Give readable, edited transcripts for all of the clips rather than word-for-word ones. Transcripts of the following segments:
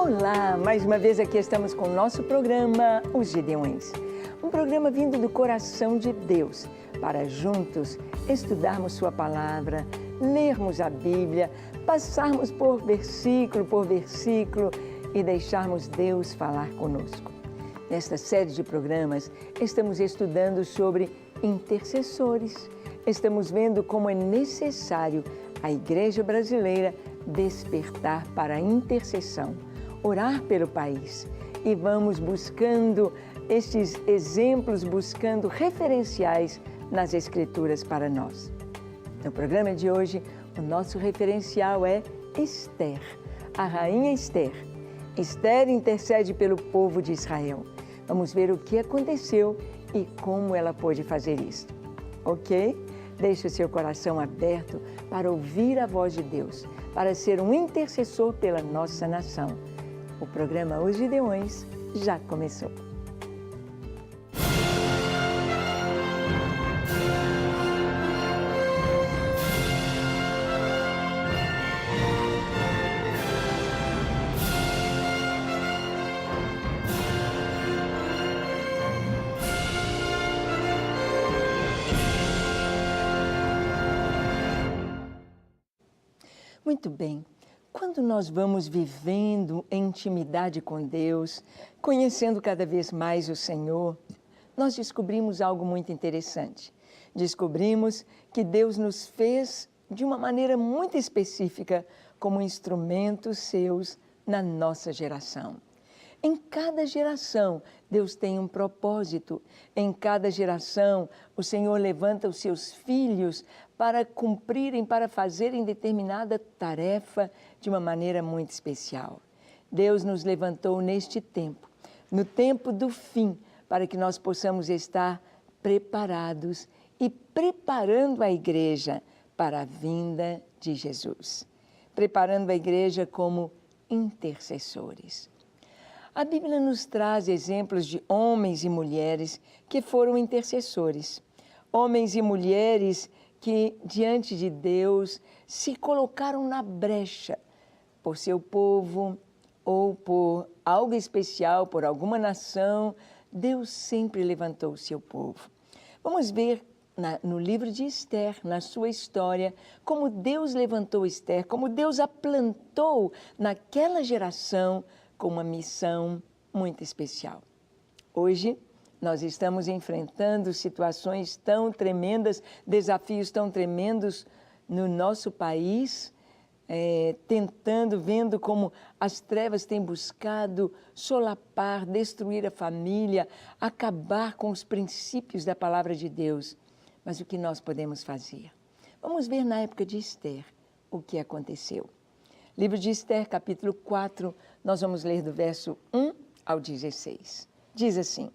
Olá, mais uma vez aqui estamos com o nosso programa Os Gideões. Um programa vindo do coração de Deus, para juntos estudarmos Sua Palavra, lermos a Bíblia, passarmos por versículo e deixarmos Deus falar conosco. Nesta série de programas, estamos estudando sobre intercessores. Estamos vendo como é necessário a Igreja Brasileira despertar para a intercessão, orar pelo país. E vamos buscando estes exemplos, buscando referenciais nas Escrituras para nós. No programa de hoje, o nosso referencial é Esther, a rainha Esther. Esther intercede pelo povo de Israel. Vamos ver o que aconteceu e como ela pôde fazer isto. Ok? Deixe o seu coração aberto para ouvir a voz de Deus, para ser um intercessor pela nossa nação. O programa Os Gideões já começou. Muito bem, quando nós vamos vivendo em intimidade com Deus, conhecendo cada vez mais o Senhor, nós descobrimos algo muito interessante. Descobrimos que Deus nos fez de uma maneira muito específica como instrumentos seus na nossa geração. Em cada geração, Deus tem um propósito. Em cada geração, o Senhor levanta os seus filhos para cumprirem, para fazerem determinada tarefa de uma maneira muito especial. Deus nos levantou neste tempo, no tempo do fim, para que nós possamos estar preparados e preparando a igreja para a vinda de Jesus. Preparando a igreja como intercessores. A Bíblia nos traz exemplos de homens e mulheres que foram intercessores. Homens e mulheres que, diante de Deus, se colocaram na brecha por seu povo ou por algo especial, por alguma nação. Deus sempre levantou o seu povo. Vamos ver no livro de Esther, na sua história, como Deus levantou Esther, como Deus a plantou naquela geração com uma missão muito especial. Hoje, nós estamos enfrentando situações tão tremendas, desafios tão tremendos no nosso país, vendo como as trevas têm buscado solapar, destruir a família, acabar com os princípios da palavra de Deus. Mas o que nós podemos fazer? Vamos ver na época de Esther o que aconteceu. Livro de Esther, capítulo 4, nós vamos ler do verso 1 ao 16. Diz assim: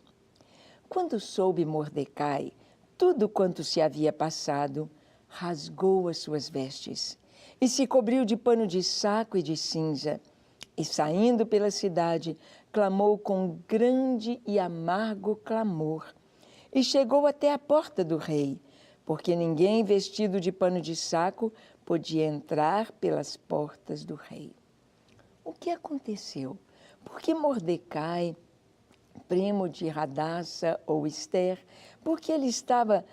Quando soube Mordecai tudo quanto se havia passado, rasgou as suas vestes e se cobriu de pano de saco e de cinza, e saindo pela cidade, clamou com grande e amargo clamor, e chegou até a porta do rei, porque ninguém vestido de pano de saco podia entrar pelas portas do rei. O que aconteceu? Por que Mordecai, primo de Hadassa ou Esther, porque ele estava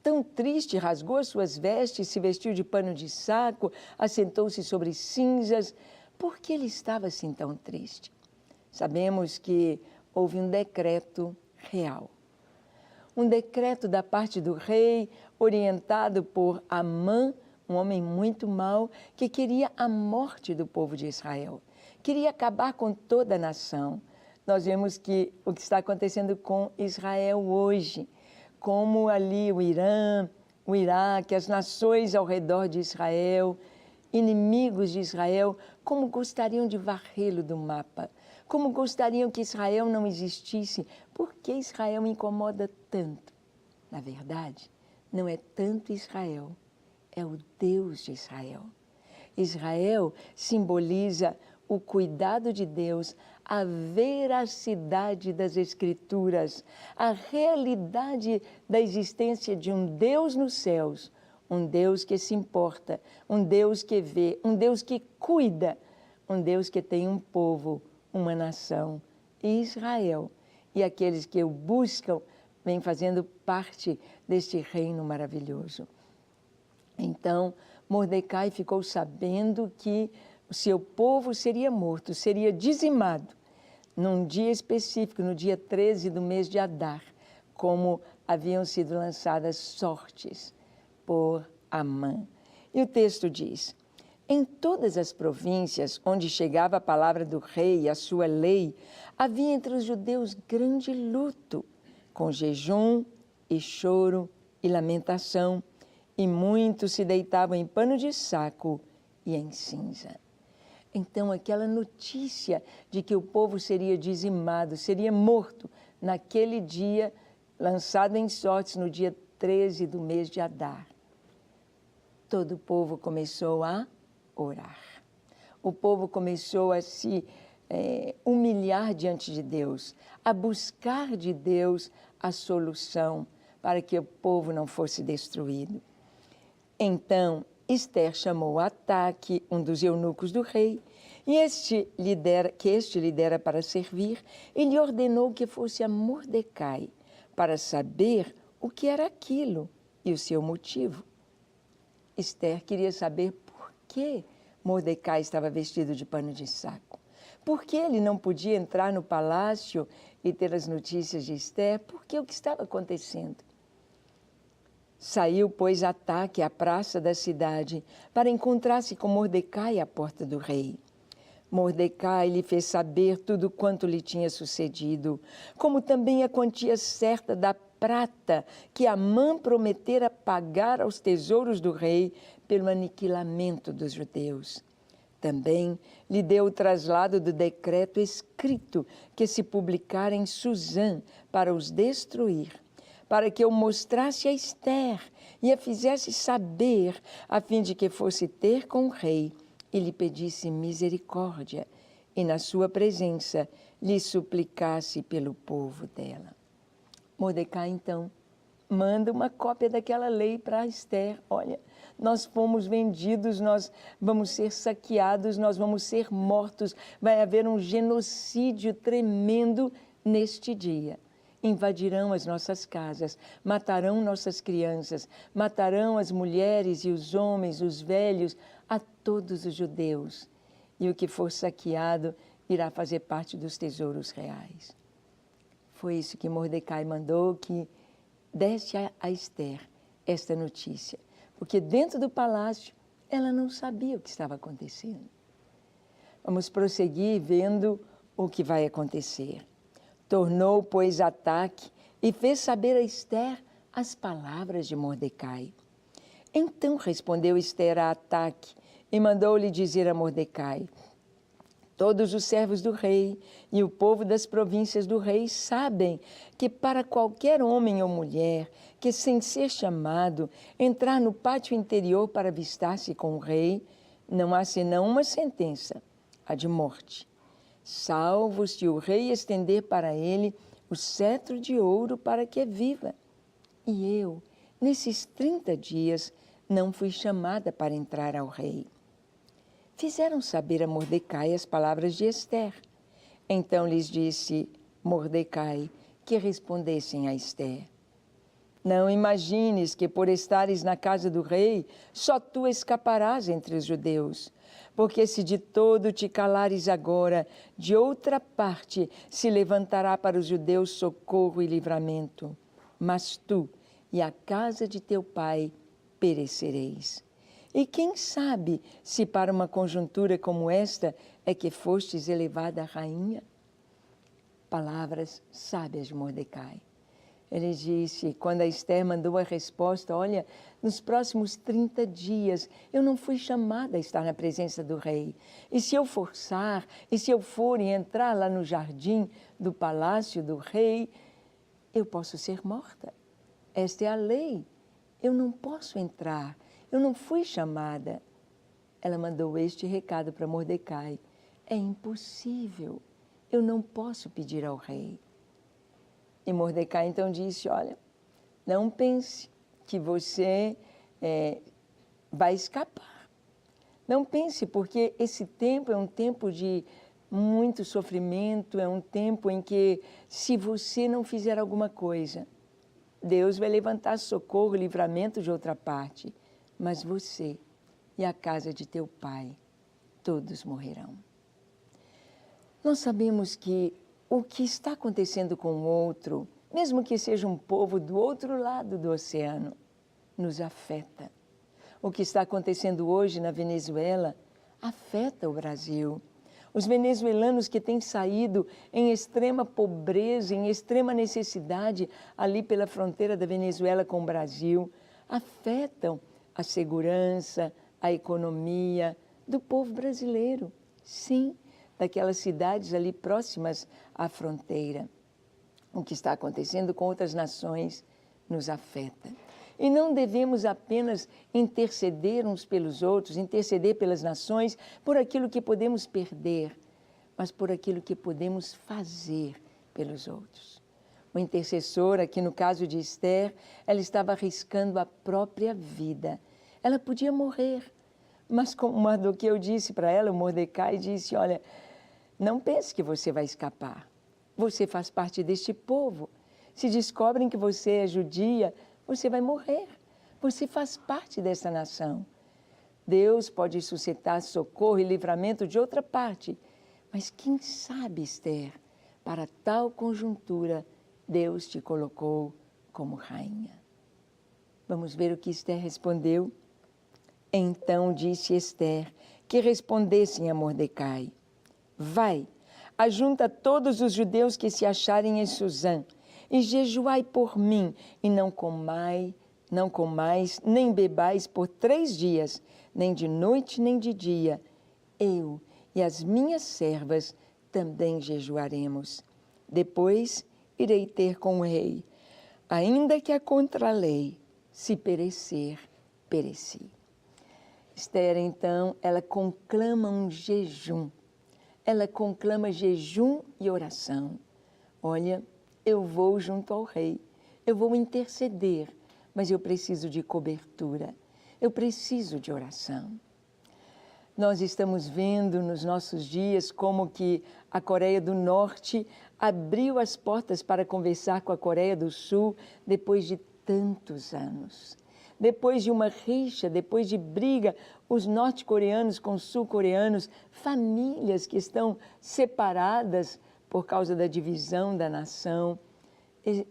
tão triste, rasgou as suas vestes, se vestiu de pano de saco, assentou-se sobre cinzas? Por que ele estava assim tão triste? Sabemos que houve um decreto real. Um decreto da parte do rei, orientado por Amã, um homem muito mau, que queria a morte do povo de Israel. Queria acabar com toda a nação. Nós vemos que o que está acontecendo com Israel hoje, como ali o Irã, o Iraque, as nações ao redor de Israel, inimigos de Israel, como gostariam de varrê-lo do mapa, como gostariam que Israel não existisse. Por que Israel incomoda tanto? Na verdade, não é tanto Israel, é o Deus de Israel. Israel simboliza o cuidado de Deus, a veracidade das Escrituras, a realidade da existência de um Deus nos céus, um Deus que se importa, um Deus que vê, um Deus que cuida, um Deus que tem um povo, uma nação, Israel. E aqueles que o buscam vêm fazendo parte deste reino maravilhoso. Então, Mordecai ficou sabendo que o seu povo seria morto, seria dizimado, num dia específico, no dia 13 do mês de Adar, como haviam sido lançadas sortes por Amã. E o texto diz: em todas as províncias onde chegava a palavra do rei e a sua lei, havia entre os judeus grande luto, com jejum e choro e lamentação, e muitos se deitavam em pano de saco e em cinza. Então, aquela notícia de que o povo seria dizimado, seria morto, naquele dia, lançado em sortes no dia 13 do mês de Adar, todo o povo começou a orar. O povo começou a se humilhar diante de Deus, a buscar de Deus a solução para que o povo não fosse destruído. Então, Esther chamou Ataque, um dos eunucos do rei, e este lidera para servir, e lhe ordenou que fosse a Mordecai para saber o que era aquilo e o seu motivo. Esther queria saber por que Mordecai estava vestido de pano de saco. Por que ele não podia entrar no palácio e ter as notícias de Esther? Por que o que estava acontecendo? Saiu, pois, Ataque à praça da cidade para encontrar-se com Mordecai à porta do rei. Mordecai lhe fez saber tudo quanto lhe tinha sucedido, como também a quantia certa da prata que Amã prometera pagar aos tesouros do rei pelo aniquilamento dos judeus. Também lhe deu o traslado do decreto escrito que se publicara em Suzã para os destruir, para que eu mostrasse a Esther e a fizesse saber, a fim de que fosse ter com o rei e lhe pedisse misericórdia, e na sua presença lhe suplicasse pelo povo dela. Mordecai, então, manda uma cópia daquela lei para Esther. Olha, nós fomos vendidos, nós vamos ser saqueados, nós vamos ser mortos, vai haver um genocídio tremendo neste dia. Invadirão as nossas casas, matarão nossas crianças, matarão as mulheres e os homens, os velhos, a todos os judeus. E o que for saqueado irá fazer parte dos tesouros reais. Foi isso que Mordecai mandou que desse a Esther esta notícia, porque dentro do palácio ela não sabia o que estava acontecendo. Vamos prosseguir vendo o que vai acontecer. Tornou, pois, Ataque e fez saber a Esther as palavras de Mordecai. Então respondeu Esther a Ataque e mandou-lhe dizer a Mordecai: todos os servos do rei e o povo das províncias do rei sabem que para qualquer homem ou mulher que, sem ser chamado, entrar no pátio interior para avistar-se com o rei, não há senão uma sentença, a de morte, salvo se o rei estender para ele o cetro de ouro para que viva. E eu, nesses 30 dias, não fui chamada para entrar ao rei. Fizeram saber a Mordecai as palavras de Esther. Então lhes disse Mordecai que respondessem a Esther: não imagines que por estares na casa do rei, só tu escaparás entre os judeus. Porque se de todo te calares agora, de outra parte se levantará para os judeus socorro e livramento. Mas tu e a casa de teu pai perecereis. E quem sabe se para uma conjuntura como esta é que fostes elevada a rainha? Palavras sábias de Mordecai. Ele disse, quando a Esther mandou a resposta, olha, nos próximos 30 dias eu não fui chamada a estar na presença do rei. E se eu forçar, e se eu for e entrar lá no jardim do palácio do rei, eu posso ser morta. Esta é a lei. Eu não posso entrar. Eu não fui chamada. Ela mandou este recado para Mordecai. É impossível. Eu não posso pedir ao rei. E Mordecai então disse, olha, não pense que você vai escapar. Não pense, porque esse tempo é um tempo de muito sofrimento, é um tempo em que, se você não fizer alguma coisa, Deus vai levantar socorro, livramento de outra parte, mas você e a casa de teu pai, todos morrerão. Nós sabemos que o que está acontecendo com o outro, mesmo que seja um povo do outro lado do oceano, nos afeta. O que está acontecendo hoje na Venezuela afeta o Brasil. Os venezuelanos que têm saído em extrema pobreza, em extrema necessidade, ali pela fronteira da Venezuela com o Brasil, afetam a segurança, a economia do povo brasileiro. Sim, daquelas cidades ali próximas à fronteira. O que está acontecendo com outras nações nos afeta. E não devemos apenas interceder uns pelos outros, interceder pelas nações, por aquilo que podemos perder, mas por aquilo que podemos fazer pelos outros. O intercessor, aqui no caso de Esther, ela estava arriscando a própria vida. Ela podia morrer, mas como Mardoqueu disse para ela, o Mordecai disse, olha, não pense que você vai escapar. Você faz parte deste povo. Se descobrem que você é judia, você vai morrer. Você faz parte dessa nação. Deus pode suscitar socorro e livramento de outra parte. Mas quem sabe, Esther, para tal conjuntura, Deus te colocou como rainha. Vamos ver o que Esther respondeu. Então disse Esther que respondessem a Mordecai. Vai, ajunta todos os judeus que se acharem em Suzã, e jejuai por mim, e não comais, nem bebais por 3 dias, nem de noite, nem de dia. Eu e as minhas servas também jejuaremos. Depois irei ter com o rei, ainda que a contralei, se perecer, pereci. Esther, então, ela conclama um jejum. Ela conclama jejum e oração. Olha, eu vou junto ao rei, eu vou interceder, mas eu preciso de cobertura, eu preciso de oração. Nós estamos vendo nos nossos dias como que a Coreia do Norte abriu as portas para conversar com a Coreia do Sul depois de tantos anos. Depois de uma rixa, depois de briga, os norte-coreanos com os sul-coreanos, famílias que estão separadas por causa da divisão da nação. E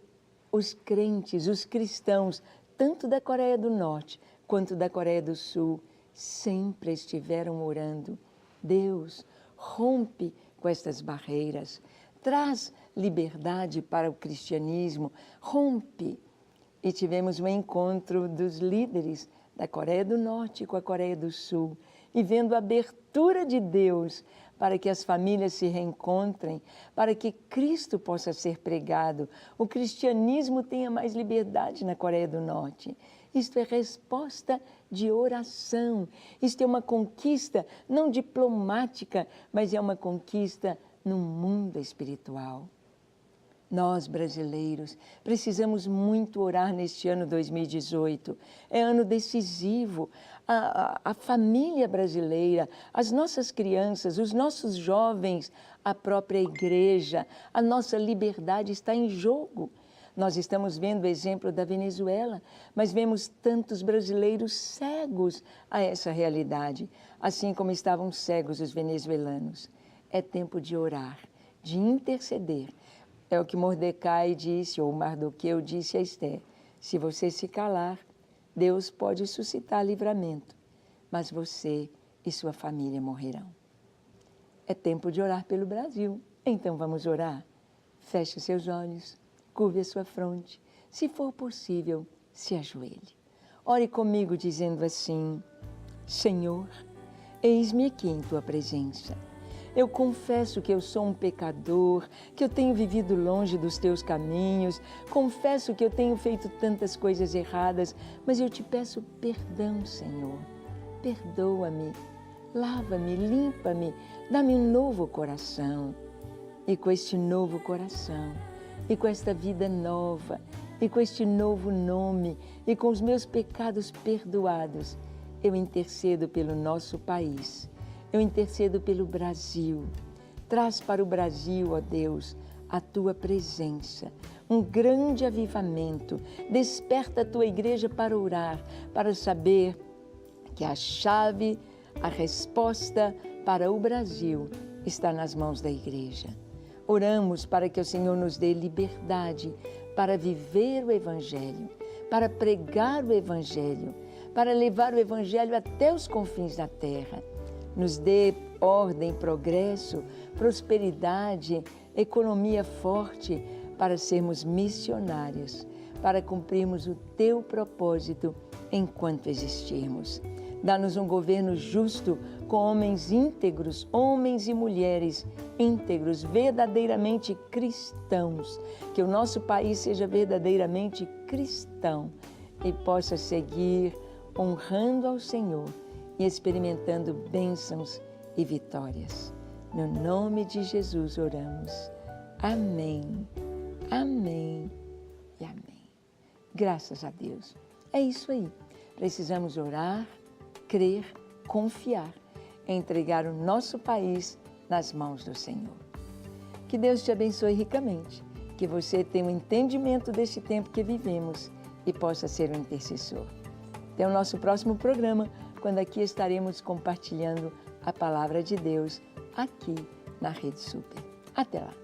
os crentes, os cristãos, tanto da Coreia do Norte quanto da Coreia do Sul, sempre estiveram orando. Deus, rompe com estas barreiras, traz liberdade para o cristianismo, rompe. E tivemos um encontro dos líderes da Coreia do Norte com a Coreia do Sul, e vendo a abertura de Deus para que as famílias se reencontrem, para que Cristo possa ser pregado, o cristianismo tenha mais liberdade na Coreia do Norte. Isto é resposta de oração, isto é uma conquista não diplomática, mas é uma conquista no mundo espiritual. Nós, brasileiros, precisamos muito orar neste ano 2018. É ano decisivo. A família brasileira, as nossas crianças, os nossos jovens, a própria igreja, a nossa liberdade está em jogo. Nós estamos vendo o exemplo da Venezuela, mas vemos tantos brasileiros cegos a essa realidade, assim como estavam cegos os venezuelanos. É tempo de orar, de interceder. É o que Mordecai disse, ou Mardoqueu disse a Esther. Se você se calar, Deus pode suscitar livramento, mas você e sua família morrerão. É tempo de orar pelo Brasil. Então vamos orar. Feche seus olhos, curve a sua fronte. Se for possível, se ajoelhe. Ore comigo dizendo assim: Senhor, eis-me aqui em tua presença. Eu confesso que eu sou um pecador, que eu tenho vivido longe dos teus caminhos, confesso que eu tenho feito tantas coisas erradas, mas eu te peço perdão, Senhor. Perdoa-me, lava-me, limpa-me, dá-me um novo coração. E com este novo coração, e com esta vida nova, e com este novo nome, e com os meus pecados perdoados, eu intercedo pelo nosso país, eu intercedo pelo Brasil. Traz para o Brasil, ó Deus, a Tua presença, um grande avivamento. Desperta a Tua igreja para orar, para saber que a chave, a resposta para o Brasil está nas mãos da igreja. Oramos para que o Senhor nos dê liberdade para viver o Evangelho, para pregar o Evangelho, para levar o Evangelho até os confins da terra. Nos dê ordem, progresso, prosperidade, economia forte para sermos missionários, para cumprirmos o Teu propósito enquanto existirmos. Dá-nos um governo justo, com homens íntegros, homens e mulheres íntegros, verdadeiramente cristãos. Que o nosso país seja verdadeiramente cristão e possa seguir honrando ao Senhor e experimentando bênçãos e vitórias. No nome de Jesus oramos. Amém, amém e amém. Graças a Deus. É isso aí. Precisamos orar, crer, confiar, entregar o nosso país nas mãos do Senhor. Que Deus te abençoe ricamente, que você tenha um entendimento deste tempo que vivemos e possa ser um intercessor. Até o nosso próximo programa, quando aqui estaremos compartilhando a Palavra de Deus aqui na Rede Super. Até lá!